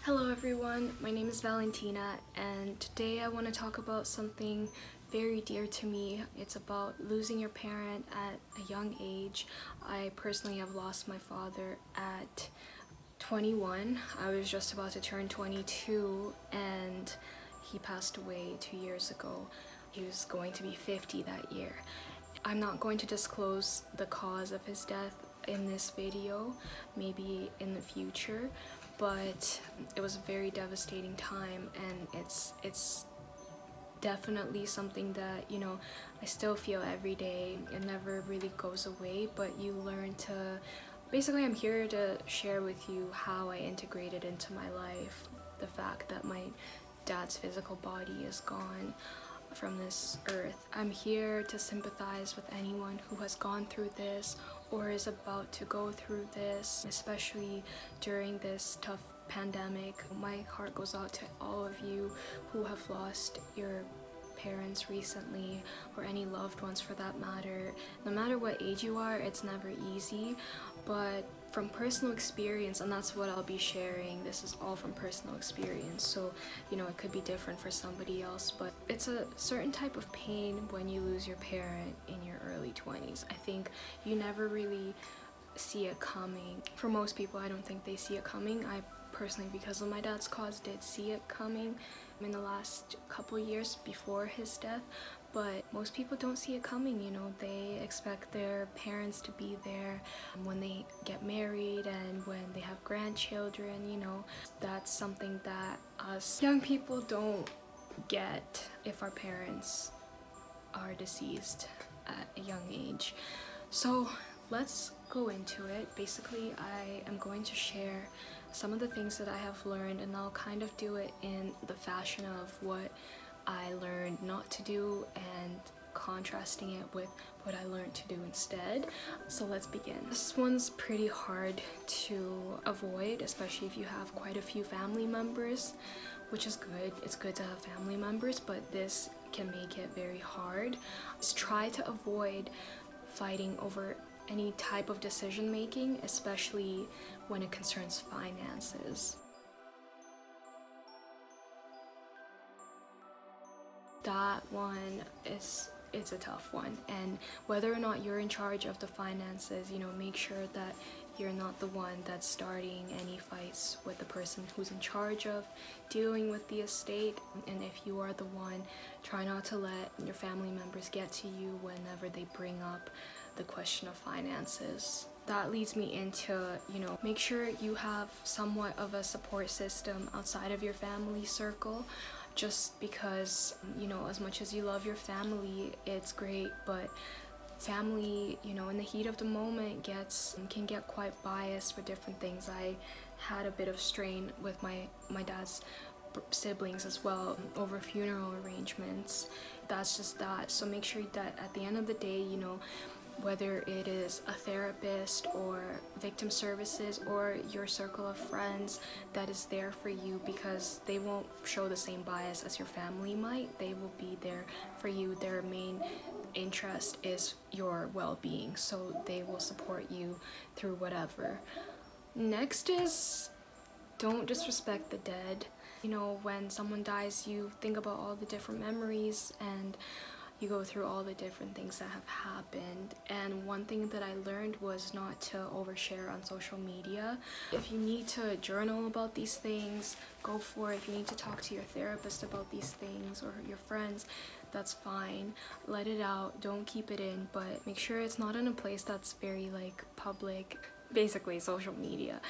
Hello everyone, my name is Valentina and today I want to talk about something very dear to me. It's about losing your parent at a young age. I personally have lost my father at 21. I was just about to turn 22 and he passed away 2 years ago. He was going to be 50 that year. I'm not going to disclose the cause of his death in this video, maybe in the future, but it was a very devastating time, and it's definitely something that, I still feel every day. It never really goes away, but you learn to basically, I'm here to share with you how I integrated into my life the fact that my dad's physical body is gone from this earth. I'm here to sympathize with anyone who has gone through this or is about to go through this, especially during this tough pandemic. My heart goes out to all of you who have lost your parents recently, or any loved ones for that matter. No matter what age you are, it's never easy, but from personal experience, and that's what I'll be sharing, this is all from personal experience, so it could be different for somebody else, but it's a certain type of pain when you lose your parent in your early 20s. I think you never really see it coming. For most people, I don't think they see it coming. I personally, because of my dad's cause, did see it coming in the last couple years before his death, but most people don't see it coming. They expect their parents to be there when they get married and when they have grandchildren. That's something that us young people don't get if our parents are deceased at a young age. So let's go into it. Basically, I am going to share some of the things that I have learned, and I'll kind of do it in the fashion of what I learned not to do and contrasting it with what I learned to do instead. So let's begin. This one's pretty hard to avoid, especially if you have quite a few family members, which is good. It's good to have family members, but this can make it very hard. Just try to avoid fighting over any type of decision making, especially when it concerns finances. That one it's a tough one, and whether or not you're in charge of the finances, make sure that you're not the one that's starting any fights with the person who's in charge of dealing with the estate. And if you are the one, try not to let your family members get to you whenever they bring up the question of finances. That leads me into, make sure you have somewhat of a support system outside of your family circle. Just because, as much as you love your family, it's great, but family, in the heat of the moment can get quite biased with different things. I had a bit of strain with my dad's siblings as well over funeral arrangements. That's just that. So make sure that at the end of the day, whether it is a therapist or victim services or your circle of friends that is there for you, because they won't show the same bias as your family might. They will be there for you. Their main interest is your well-being, so they will support you through whatever. Next is, don't disrespect the dead. When someone dies, you think about all the different memories and you go through all the different things that have happened. And one thing that I learned was not to overshare on social media. If you need to journal about these things, go for it. If you need to talk to your therapist about these things or your friends, that's fine. Let it out. Don't keep it in, but make sure it's not in a place that's very public. Basically social media,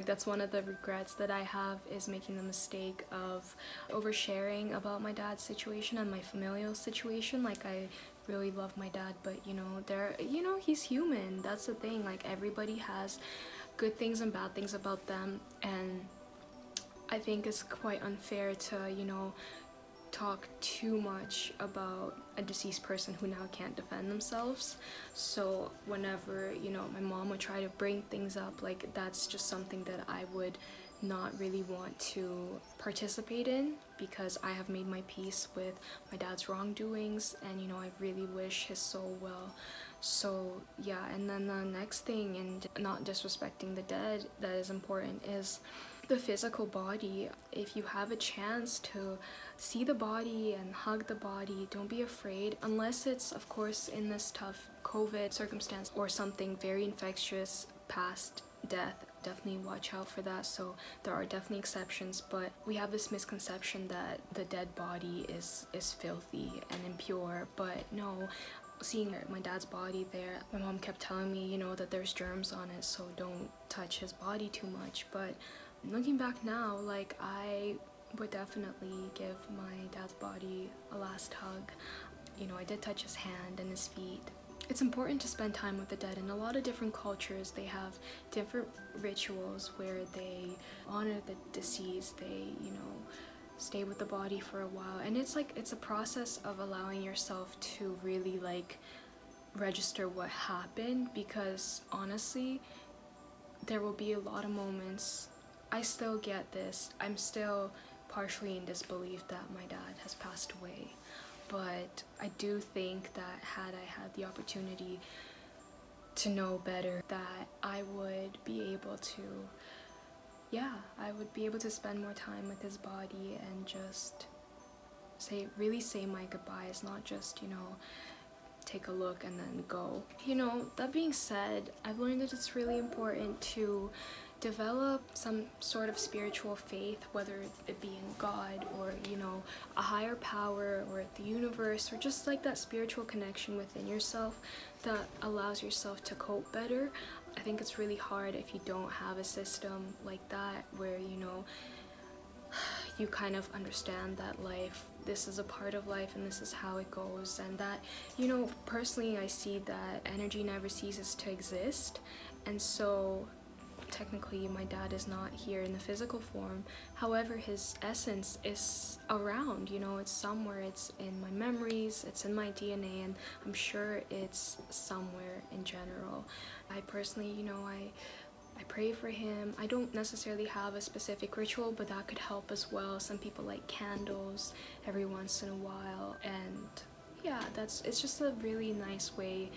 that's one of the regrets that I have, is making the mistake of oversharing about my dad's situation and my familial situation. I really love my dad, but he's human. That's the thing. Everybody has good things and bad things about them, and I think it's quite unfair to talk too much about a deceased person who now can't defend themselves. So whenever my mom would try to bring things up, that's just something that I would not really want to participate in, because I have made my peace with my dad's wrongdoings, and I really wish his soul well. So yeah, and then the next thing, and not disrespecting the dead, that is important, is the physical body. If you have a chance to see the body and hug the body, don't be afraid, unless it's of course in this tough COVID circumstance or something very infectious past death. Definitely watch out for that. So there are definitely exceptions, but we have this misconception that the dead body is filthy and impure. But no, seeing my dad's body there, my mom kept telling me, you know, that there's germs on it, so don't touch his body too much. But looking back now, like, I would definitely give my dad's body a last hug. You know, I did touch his hand and his feet. It's important to spend time with the dead. In a lot of different cultures, they have different rituals where they honor the deceased. They, you know, stay with the body for a while, and it's like, it's a process of allowing yourself to really like register what happened, because honestly there will be a lot of moments. I still get this, I'm still partially in disbelief that my dad has passed away, but I do think that had I had the opportunity to know better, that I would be able to, I would be able to spend more time with his body and just really say my goodbyes, not just, you know, take a look and then go. You know, that being said, I've learned that it's really important to develop some sort of spiritual faith, whether it be in God or, you know, a higher power or the universe, or just like that spiritual connection within yourself that allows yourself to cope better. I think it's really hard if you don't have a system like that where, you know, you kind of understand that life, this is a part of life and this is how it goes, and that, you know, personally I see that energy never ceases to exist. And so technically my dad is not here in the physical form, however his essence is around, you know, it's somewhere, it's in my memories, it's in my DNA, and I'm sure it's somewhere in general. I personally, you know, I pray for him. I don't necessarily have a specific ritual, but that could help as well. Some people light candles every once in a while, and yeah, it's just a really nice way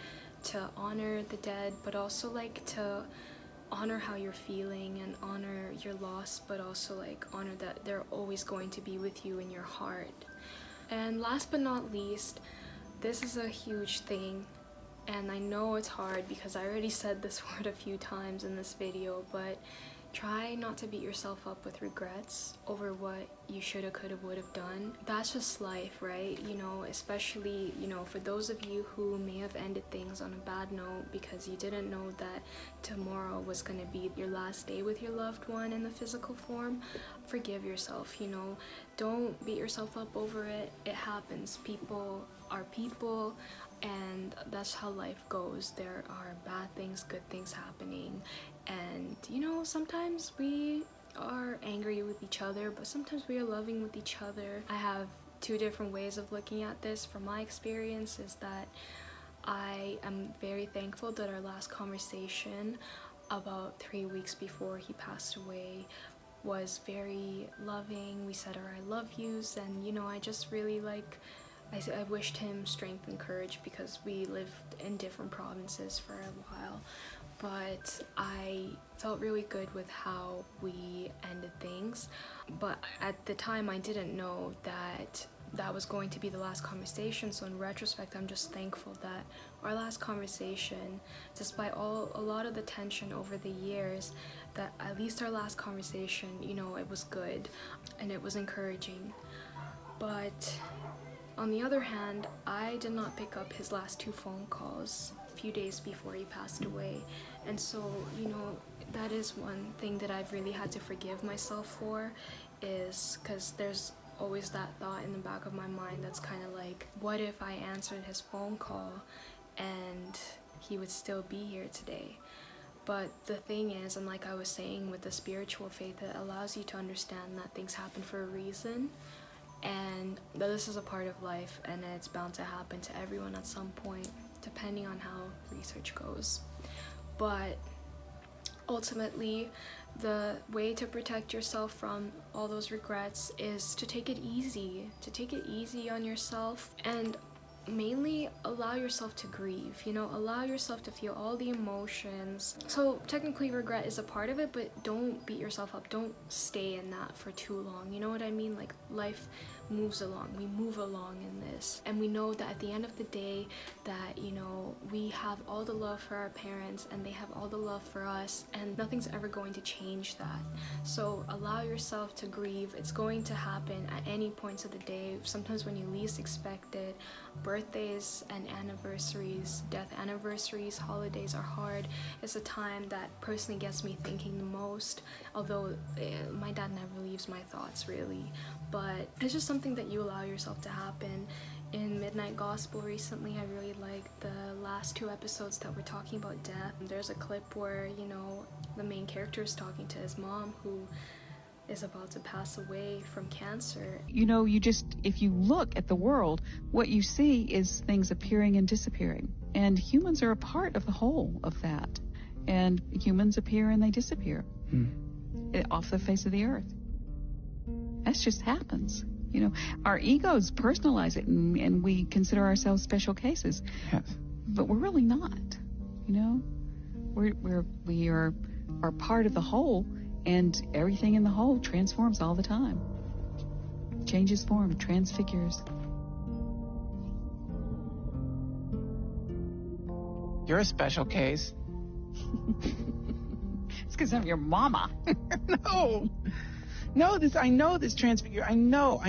to honor the dead, but also like to honor how you're feeling and honor your loss, but also like honor that they're always going to be with you in your heart. And last but not least, this is a huge thing, and I know it's hard because I already said this word a few times in this video, but try not to beat yourself up with regrets over what you shoulda, coulda, would have done. That's just life, right? You know, especially, you know, for those of you who may have ended things on a bad note because you didn't know that tomorrow was gonna be your last day with your loved one in the physical form, forgive yourself, you know. Don't beat yourself up over it. It happens. People are people, and that's how life goes. There are bad things, good things happening, and you know, sometimes we are angry with each other, but sometimes we are loving with each other. I have two different ways of looking at this. From my experience is that I am very thankful that our last conversation about 3 weeks before he passed away was very loving. We said our I love yous, and you know, I just really like, I wished him strength and courage because we lived in different provinces for a while, but I felt really good with how we ended things. But at the time I didn't know that that was going to be the last conversation, so in retrospect I'm just thankful that our last conversation, despite a lot of the tension over the years, that at least our last conversation, you know, it was good and it was encouraging. But on the other hand, I did not pick up his last 2 phone calls a few days before he passed away. And so, you know, that is one thing that I've really had to forgive myself for, is because there's always that thought in the back of my mind that's kind of like, what if I answered his phone call and he would still be here today? But the thing is, and like I was saying, with the spiritual faith, it allows you to understand that things happen for a reason, and that this is a part of life and it's bound to happen to everyone at some point, depending on how research goes. But ultimately, the way to protect yourself from all those regrets is to take it easy on yourself. And mainly allow yourself to grieve, you know, allow yourself to feel all the emotions. So technically regret is a part of it, but don't beat yourself up. Don't stay in that for too long. You know what I mean? Like, life moves along. We move along in this. And we know that at the end of the day that, you know, we have all the love for our parents and they have all the love for us, and nothing's ever going to change that. So allow yourself to grieve. It's going to happen at any points of the day, sometimes when you least expect it. Birthdays and anniversaries, death anniversaries, holidays are hard. It's a time that personally gets me thinking the most, although my dad never leaves my thoughts really, but it's just something that you allow yourself to happen. In Midnight Gospel recently, I really liked the last 2 episodes that were talking about death. There's a clip where, you know, the main character is talking to his mom who is about to pass away from cancer. You know, if you look at the world, what you see is things appearing and disappearing. And humans are a part of the whole of that. And humans appear and they disappear off the face of the earth. That just happens. You know, our egos personalize it, and we consider ourselves special cases. Yes. But we're really not. You know, we are part of the whole, and everything in the whole transforms all the time. Changes form, transfigures. You're a special case. It's because I'm your mama. No, I know this transfigure. I know,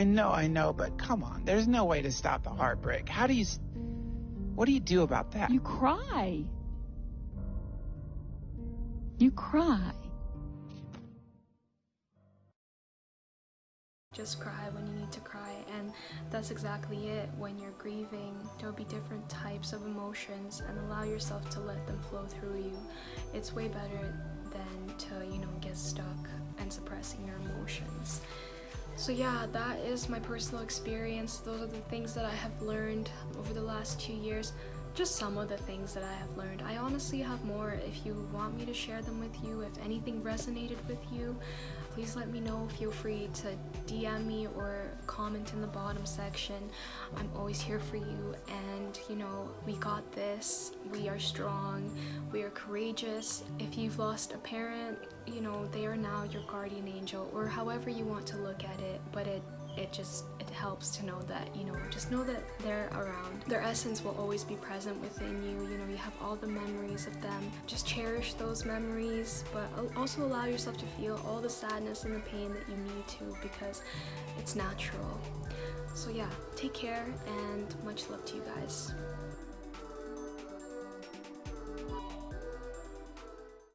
but come on. There's no way to stop the heartbreak. What do you do about that? You cry. You cry. Just cry when you need to cry, and that's exactly it. When you're grieving, there'll be different types of emotions, and allow yourself to let them flow through you. It's way better than to, you know, get stuck and suppressing your emotions. So yeah, that is my personal experience. Those are the things that I have learned over the last 2 years. Just some of the things that I have learned. I honestly have more. If you want me to share them with you, if anything resonated with you, please let me know. Feel free to DM me or comment in the bottom section. I'm always here for you, and you know, we got this. We are strong. We are courageous. If you've lost a parent, you know, they are now your guardian angel, or however you want to look at it, but it helps to know that, you know, just know that they're around. Their essence will always be present within you. You know, you have all the memories of them. Just cherish those memories, but also allow yourself to feel all the sadness and the pain that you need to, because it's natural. So yeah, take care and much love to you guys.